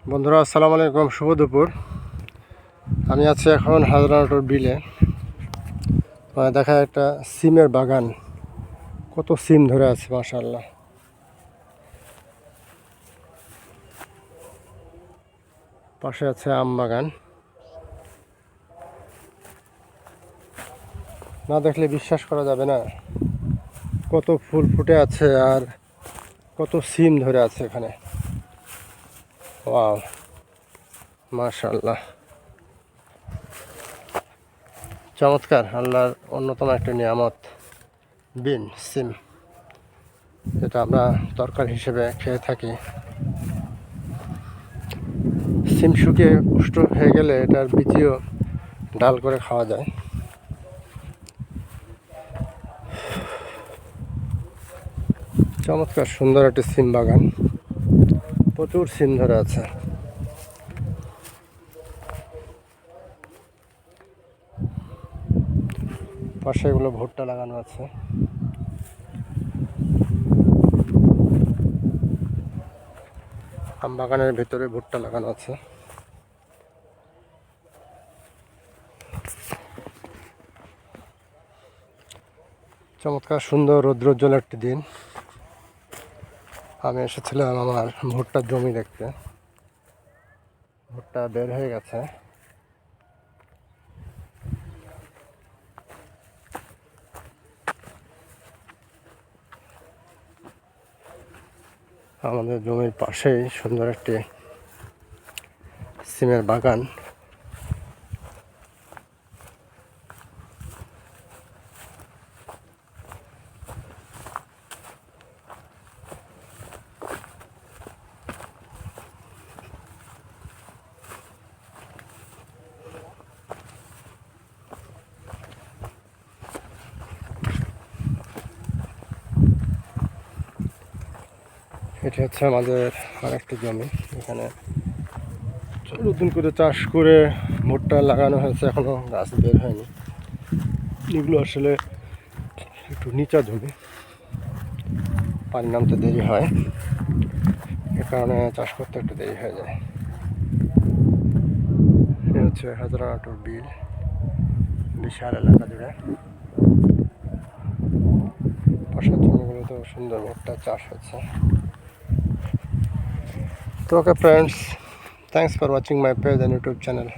বন্ধুরা আসসালামু আলাইকুম, শুভ দুপুর। আমি আছি এখন হাজরাটোর বিলে। দেখা একটা সিমের বাগান, কত সিম ধরে আছে মাশাআল্লাহ। পাশে আছে আম বাগান। না দেখলে বিশ্বাস করা যাবে না কত ফুল ফুটে আছে আর কত সিম ধরে আছে এখানে। ওয়াও, মাশাআল্লাহ, চমৎকার। আল্লাহর অন্যতম একটা নিয়ামত বিন, সিম, যেটা আমরা তরকারি হিসেবে খেয়ে থাকি। সিম শুকিয়ে পুষ্ট হয়ে গেলে এটার বীজও ডাল করে খাওয়া যায়। চমৎকার সুন্দর একটি সিম বাগান, প্রচুর সিম ধরে আছে। পাশে এগুলো ভুট্টা লাগানো আছে। আম বাগানের ভিতরে ভুট্টা লাগানো আছে। চমৎকার সুন্দর রৌদ্রোজ্জ্বল একটি দিন। আমি এসেছিলাম আমার ভুট্টার জমি দেখতে। ভুট্টা বের হয়ে গেছে। আমাদের জমির পাশেই সুন্দর একটি সিমের বাগান। এটা হচ্ছে আমাদের আরেকটি জমি। এখানে নতুন করে চাষ করে ভুট্টা লাগানো হয়েছে, এখনো গাছ বের হয়নি। এগুলো আসলে একটু নিচা জমি, পানি নামতে দেরি হয়, এ কারণে চাষ করতে একটু দেরি হয়ে যায়। এ হচ্ছে হাজরাটোর বিল, বিশাল এলাকা জুড়ে। পাশের জমিগুলোতেও সুন্দর ভুট্টা চাষ হচ্ছে। তো ওকে friends, thanks for watching my page and YouTube channel.